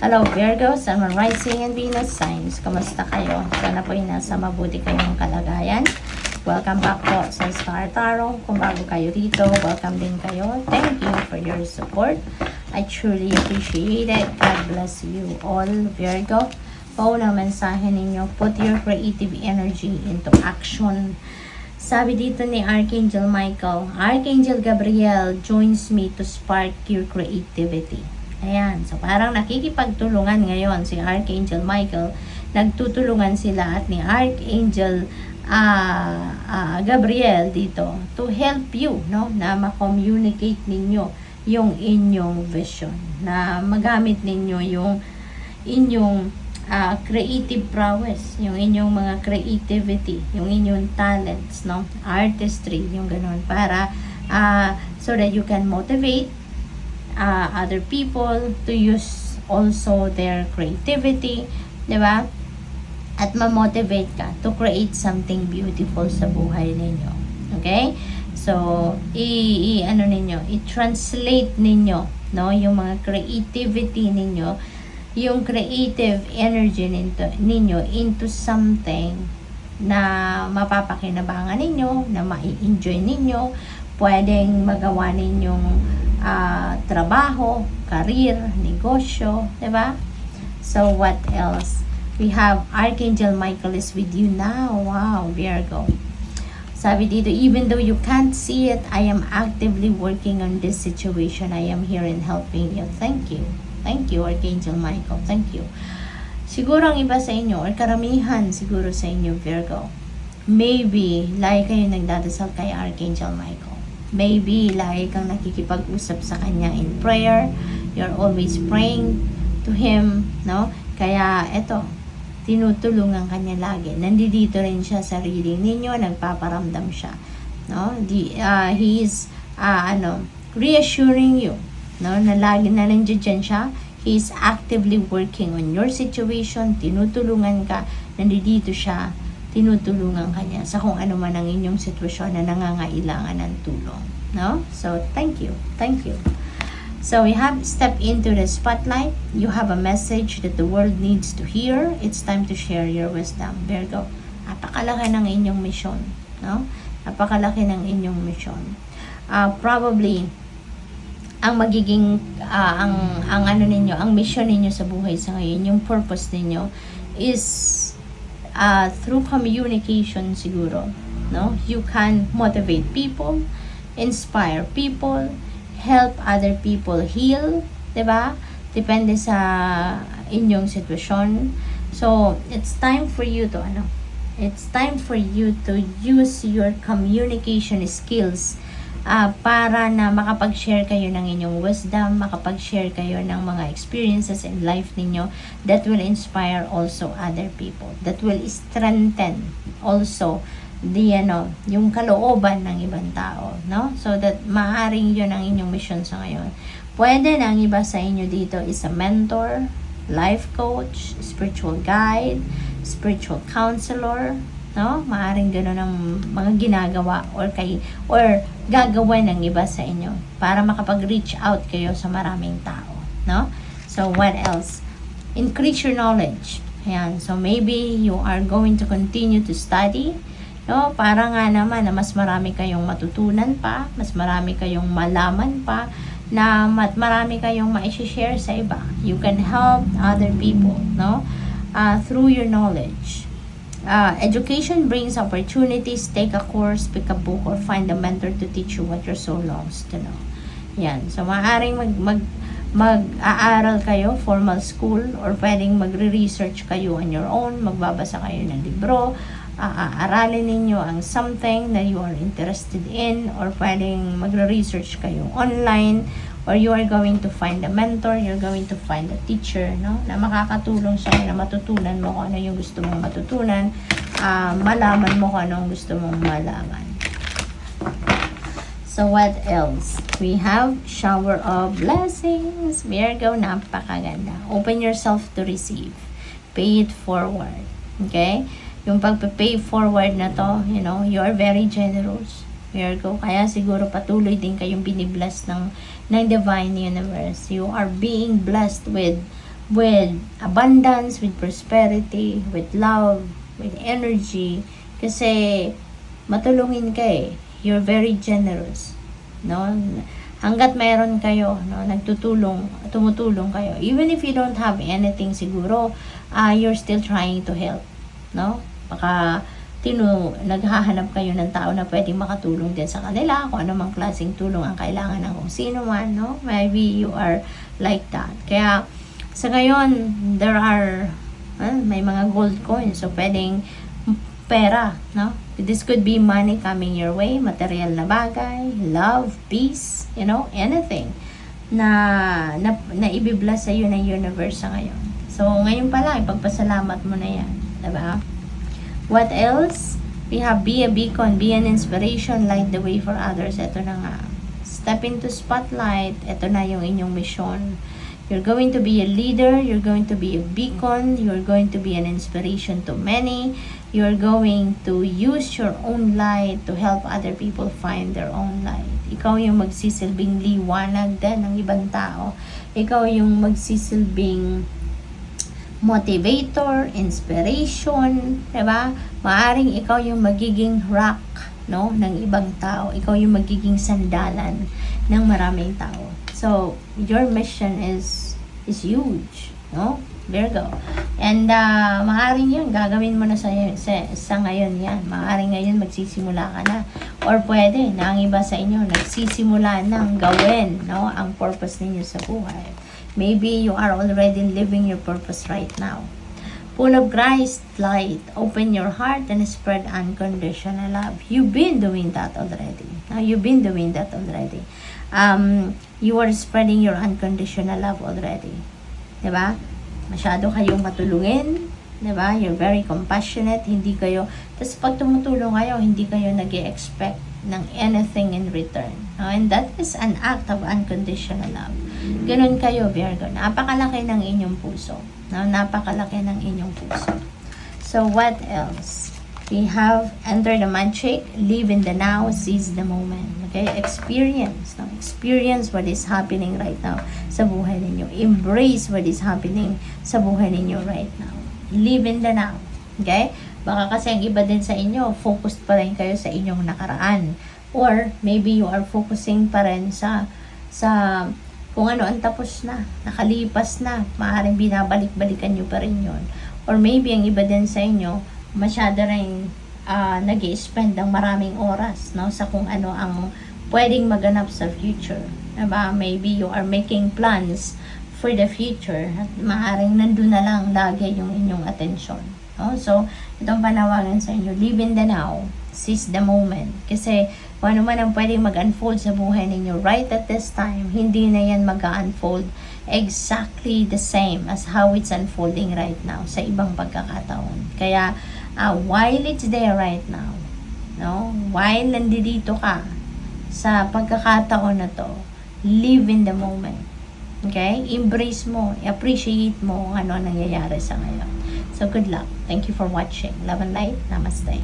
Hello Virgo, Sun, Moon, Rising, and Venus signs. Kamusta kayo? Sana po ay nasa mabuti kayong kalagayan. Welcome back po sa Star Tarot. Kung bago kayo rito, welcome din kayo. Thank you for your support. I truly appreciate it. God bless you all, Virgo. Paunang mensahe ninyo, put your creative energy into action. Sabi dito ni Archangel Michael, Archangel Gabriel joins me to spark your creativity. Ayan, so parang nakikipagtulungan ngayon si Archangel Michael. Nagtutulungan sila at ni Archangel Gabriel dito to help you, no, na ma-communicate ninyo yung inyong vision, na magamit ninyo yung inyong creative prowess, yung inyong mga creativity, yung inyong talents, no, artistry, yung ganun, para so that you can motivate other people to use also their creativity, di ba? At ma-motivate ka to create something beautiful sa buhay ninyo. Okay? So, i-translate ninyo, no, yung mga creativity ninyo, yung creative energy ninyo into something na mapapakinabangan ninyo, na ma-enjoy ninyo, pwedeng magawa ninyong trabaho, career, negosyo, diba? So, what else? We have Archangel Michael is with you now. Wow, Virgo. Sabi dito, even though you can't see it, I am actively working on this situation. I am here and helping you. Thank you. Thank you, Archangel Michael. Thank you. Siguro ang iba sa inyo, or karamihan siguro sa inyo, Virgo, maybe, lagi kayo nagdadasal kay Archangel Michael. Maybe, lagi kang nakikipag-usap sa kanya in prayer. You're always praying to Him, no? Kaya, eto, tinutulungan kanya lagi. Nandito rin siya sa reading ninyo, nagpaparamdam siya, no? He is, reassuring you, no? Na lagi na nandiyan siya. He is actively working on your situation. Tinutulungan ka. Nandito siya. Tinutulungan kanya sa kung ano man ang inyong sitwasyon na nangangailangan ng tulong, no? So, thank you. Thank you. So, we have stepped into the spotlight. You have a message that the world needs to hear. It's time to share your wisdom, Virgo. Napakalaki ng inyong mission, no? Napakalaki ng inyong mission. Probably, ang magiging, ang mission ninyo sa buhay sa ngayon, yung purpose ninyo is through communication siguro, no? You can motivate people, inspire people, help other people heal, 'di ba? Depende sa inyong sitwasyon. So, it's time for you to use your communication skills para na makapag-share kayo ng inyong wisdom, makapag-share kayo ng mga experiences in life ninyo that will inspire also other people, that will strengthen also yung kalooban ng ibang tao, no? So that maaring yun ang inyong mission sa ngayon. Pwede na ang iba sa inyo dito is a mentor, life coach, spiritual guide, spiritual counselor, no? Maaring gano'n ang mga ginagawa or gagawin ng iba sa inyo para makapag-reach out kayo sa maraming tao, no? So, what else? Increase your knowledge. Ayan. So, maybe you are going to continue to study, no? Para nga naman na mas marami kayong matutunan pa, mas marami kayong malaman pa, na marami kayong ma-share sa iba. You can help other people, no? Through your knowledge. Education brings opportunities. Take a course, pick a book, or find a mentor to teach you what you're so lost to know. Yan. So, maaaring mag-aaral kayo, formal school, or pwedeng magre-research kayo on your own, magbabasa kayo ng libro, aralin ninyo ang something that you are interested in, or pwedeng magre-research kayo online, or you are going to find a mentor, you're going to find a teacher, no? Na makakatulong sa'yo na matutunan mo kung ano yung gusto mong matutunan, malaman mo kung ano yung gusto mong malaman. So, what else? We have shower of blessings. Virgo, napakaganda. Open yourself to receive. Pay it forward. Okay? Yung pag-pay forward na to, you are very generous. Virgo, kaya siguro patuloy din kayong binibless ng Divine Universe. You are being blessed with with abundance, with prosperity, with love, with energy. Kasi matulungin ka eh. You're very generous. No? Hanggat mayroon kayo, no, tumutulong kayo. Even if you don't have anything siguro, you're still trying to help. No? Baka naghahanap kayo ng tao na pwedeng makatulong din sa kanila, kung anumang klaseng tulong ang kailangan ng kung sino man, no? Maybe you are like that. Kaya, sa ngayon, may mga gold coins, so pwedeng pera, no? This could be money coming your way, material na bagay, love, peace, anything na ibibless sa iyo ng universe sa ngayon. So, ngayon pa lang, ipagpasalamat mo na yan. Diba? What else? We have be a beacon, be an inspiration, light the way for others. Ito na nga. Step into spotlight. Ito na yung inyong mission. You're going to be a leader. You're going to be a beacon. You're going to be an inspiration to many. You're going to use your own light to help other people find their own light. Ikaw yung magsisilbing liwanag din ng ibang tao. Ikaw yung magsisilbing motivator, inspiration, diba? Maaring ikaw yung magiging rock, no, ng ibang tao. Ikaw yung magiging sandalan ng maraming tao. So, your mission is huge, no? Virgo. And maaring yun, gagawin mo na sa ngayon yan. Maaring ngayon magsisimula ka na. Or pwede na ang iba sa inyo nagsisimula nang gawin, no, ang purpose ninyo sa buhay. Maybe you are already living your purpose right now. Full of Christ light, open your heart and spread unconditional love. You've been doing that already. You've been doing that already. You are spreading your unconditional love already. Diba? Masyado kayong matulungin. Diba? You're very compassionate. Hindi kayo, tapos pag tumutulong kayo, hindi kayo nag-expect ng anything in return. And that is an act of unconditional love. Ganun kayo, Virgo. Napakalaki ng inyong puso. Napakalaki ng inyong puso. So, what else? We have enter the magic, live in the now, seize the moment. Okay? Experience. No? Experience what is happening right now sa buhay ninyo. Embrace what is happening sa buhay ninyo right now. Live in the now. Okay? Baka kasi ang iba din sa inyo, focused pa rin kayo sa inyong nakaraan. Or, maybe you are focusing pa rin sa kung ano ang tapos na, nakalipas na, maaaring binabalik-balikan nyo pa rin yun. Or maybe ang iba din sa inyo, masyado rin nag-i-spend ng maraming oras, no, sa kung ano ang pwedeng maganap sa future. Diba? Maybe you are making plans for the future. At maaaring nandun na lang lagi yung inyong attention. No? So, itong panawagan sa inyo, live in the now, seize the moment. Kasi kung ano man ang pwedeng mag-unfold sa buhay ninyo right at this time, hindi na yan mag-unfold exactly the same as how it's unfolding right now sa ibang pagkakataon. Kaya, while it's there right now, no? While nandito ka sa pagkakataon na to, live in the moment. Okay? Embrace mo, appreciate mo kung ano nangyayari sa ngayon. So, good luck. Thank you for watching. Love and light. Namaste.